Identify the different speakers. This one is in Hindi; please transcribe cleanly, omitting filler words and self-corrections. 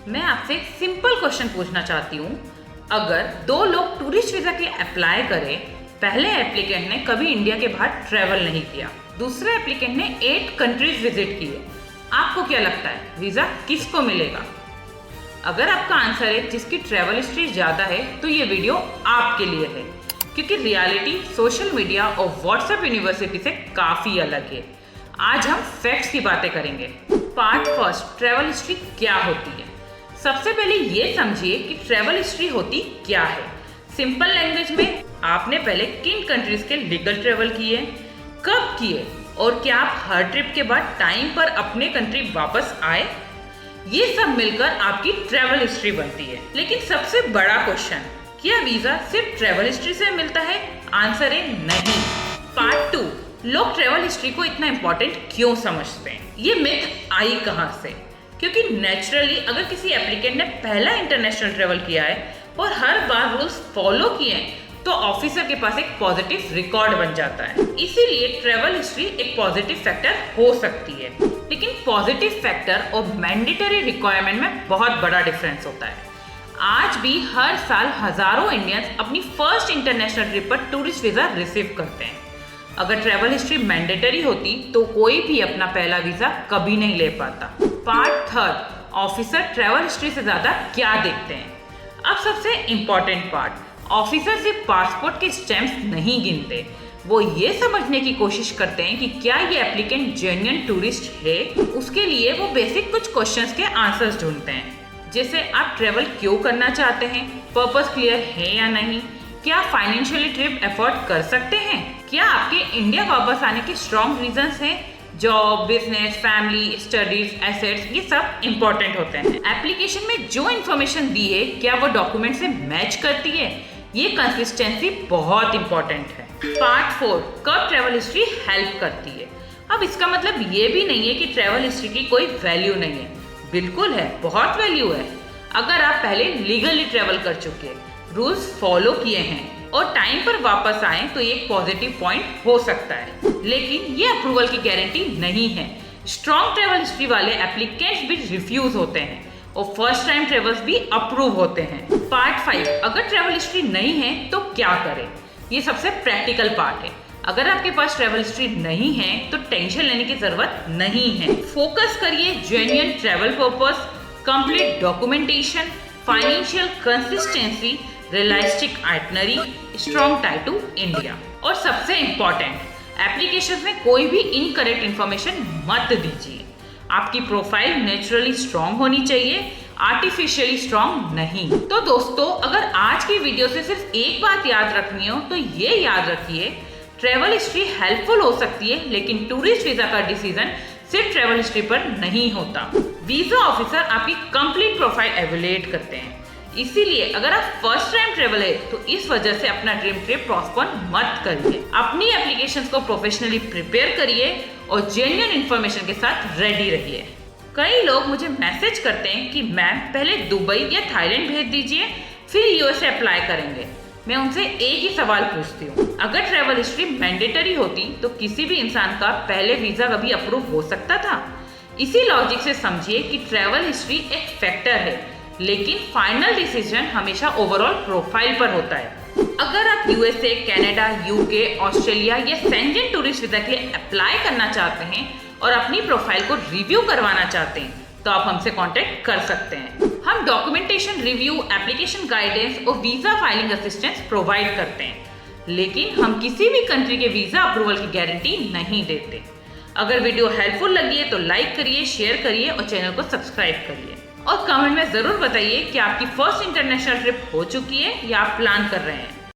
Speaker 1: मैं आपसे एक सिंपल क्वेश्चन पूछना चाहती हूँ। अगर दो लोग टूरिस्ट वीजा के लिए अप्लाई करें, पहले एप्लीकेंट ने कभी इंडिया के बाहर ट्रेवल नहीं किया, दूसरे एप्लीकेंट ने 8 कंट्रीज विजिट किए, आपको क्या लगता है वीजा किसको मिलेगा? अगर आपका आंसर है जिसकी ट्रेवल हिस्ट्री ज्यादा है, तो ये वीडियो आपके लिए है, क्योंकि रियलिटी सोशल मीडिया और व्हाट्सएप यूनिवर्सिटी से काफी अलग है। आज हम फैक्ट्स की बातें करेंगे। पार्ट फर्स्ट, ट्रेवल हिस्ट्री क्या होती है। सबसे पहले ये समझिए कि ट्रेवल हिस्ट्री होती क्या है। सिंपल लैंग्वेज में, आपने पहले किन कंट्रीज के लीगल ट्रेवल किए, कब किए, और क्या आप हर ट्रिप के बाद टाइम पर अपने कंट्री वापस आए, ये सब मिलकर आपकी ट्रेवल हिस्ट्री बनती है। लेकिन सबसे बड़ा क्वेश्चन, क्या वीजा सिर्फ ट्रेवल हिस्ट्री से मिलता है? आंसर है नहीं। पार्ट 2, लोग ट्रेवल हिस्ट्री को इतना इम्पोर्टेंट क्यों समझते हैं? ये मिथ आई कहां से? क्योंकि नेचुरली अगर किसी एप्लीकेंट ने पहला इंटरनेशनल ट्रेवल किया है और हर बार रूल्स फॉलो किए हैं, तो ऑफिसर के पास एक पॉजिटिव रिकॉर्ड बन जाता है। इसीलिए ट्रेवल हिस्ट्री एक पॉजिटिव फैक्टर हो सकती है। लेकिन पॉजिटिव फैक्टर और मैंडेटरी रिक्वायरमेंट में बहुत बड़ा डिफरेंस होता है। आज भी हर साल हजारों इंडियंस अपनी फर्स्ट इंटरनेशनल ट्रिप पर टूरिस्ट वीजा रिसीव करते हैं। अगर ट्रेवल हिस्ट्री मैंडेटरी होती तो कोई भी अपना पहला वीजा कभी नहीं ले पाता। Part third, officer travel history से ज्यादा क्या देखते हैं? अब सबसे इम्पोर्टेंट पार्ट, ऑफिसर सिर्फ पासपोर्ट के स्टैम्प्स नहीं गिनते, वो ये समझने की कोशिश करते हैं कि क्या ये एप्लीकेंट जेन्युइन टूरिस्ट है। उसके लिए वो बेसिक कुछ क्वेश्चंस के आंसर्स ढूंढते हैं, जैसे आप ट्रेवल क्यों करना चाहते हैं, पर्पस क्लियर है या नहीं, क्या फाइनेंशियली ट्रिप अफोर्ड कर सकते हैं, क्या आपके इंडिया वापस आने के स्ट्रॉन्ग रीजंस हैं, job, business, family, studies, assets, ये सब इम्पोर्टेंट होते हैं। एप्लीकेशन में जो इन्फॉर्मेशन दी है क्या वो डॉक्यूमेंट से मैच करती है? ये कंसिस्टेंसी बहुत इंपॉर्टेंट है। पार्ट 4, कब ट्रेवल हिस्ट्री हेल्प करती है। अब इसका मतलब ये भी नहीं है कि ट्रेवल हिस्ट्री की कोई वैल्यू नहीं है, बिल्कुल है, बहुत वैल्यू है। अगर आप पहले लीगली ट्रेवल कर चुके हैं, रूल्स फॉलो किए हैं और टाइम पर वापस आए, तो ये एक पॉजिटिव पॉइंट हो सकता है। लेकिन ये अप्रूवल की गारंटी नहीं है। स्ट्रॉन्ग ट्रेवल हिस्ट्री वाले एप्लीकेंट्स भी रिफ्यूज होते हैं और फर्स्ट टाइम ट्रेवल्स भी अप्रूव होते हैं। पार्ट 5, अगर ट्रेवल हिस्ट्री नहीं है तो क्या करें? ये सबसे प्रैक्टिकल पार्ट है। अगर आपके पास ट्रेवल हिस्ट्री नहीं है तो टेंशन लेने की जरूरत नहीं है। फोकस करिए genuine travel purpose, complete documentation, financial consistency, realistic itinerary, strong tie to India. और सबसे इम्पोर्टेंट, एप्लीकेशन में कोई भी इनकरेक्ट इंफॉर्मेशन मत दीजिए। आपकी प्रोफाइल नेचुरली स्ट्रॉन्ग होनी चाहिए, आर्टिफिशियली स्ट्रॉन्ग नहीं। तो दोस्तों, अगर आज की वीडियो से सिर्फ एक बात याद रखनी हो तो ये याद रखिए, ट्रेवल हिस्ट्री हेल्पफुल हो सकती है, लेकिन टूरिस्ट वीजा का डिसीजन सिर्फ ट्रेवल हिस्ट्री पर नहीं होता। वीजा ऑफिसर आपकी कंप्लीट प्रोफाइल एवेल्युएट करते हैं। इसीलिए अगर आप फर्स्ट टाइम ट्रेवल है तो इस वजह से अपना ड्रीम ट्रिप पोस्टपोन मत करिए। अपनी एप्लीकेशंस को प्रोफेशनली प्रिपेयर करिए और जेन्युइन इंफॉर्मेशन के साथ रेडी रहिए। कई लोग मुझे मैसेज करते हैं कि मैम पहले दुबई या थाईलैंड भेज दीजिए, फिर यूएसए अप्लाई करेंगे। मैं उनसे एक ही सवाल पूछती हूँ, अगर ट्रेवल हिस्ट्री मैंडेटरी होती तो किसी भी इंसान का पहले वीजा कभी अप्रूव हो सकता था? इसी लॉजिक से समझिए कि ट्रेवल हिस्ट्री एक फैक्टर है, लेकिन फाइनल डिसीजन हमेशा ओवरऑल प्रोफाइल पर होता है। अगर आप यूएसए, कनाडा, यूके, ऑस्ट्रेलिया या शेंजन टूरिस्ट वीजा के लिए अप्लाई करना चाहते हैं और अपनी प्रोफाइल को रिव्यू करवाना चाहते हैं, तो आप हमसे कांटेक्ट कर सकते हैं। हम डॉक्यूमेंटेशन रिव्यू, एप्लीकेशन गाइडेंस और वीजा फाइलिंग असिस्टेंस प्रोवाइड करते हैं, लेकिन हम किसी भी कंट्री के वीजा अप्रूवल की गारंटी नहीं देते। अगर वीडियो हेल्पफुल लगी है तो लाइक करिए, शेयर करिए और चैनल को सब्सक्राइब करिए। और कमेंट में जरूर बताइए कि आपकी फर्स्ट इंटरनेशनल ट्रिप हो चुकी है या आप प्लान कर रहे हैं।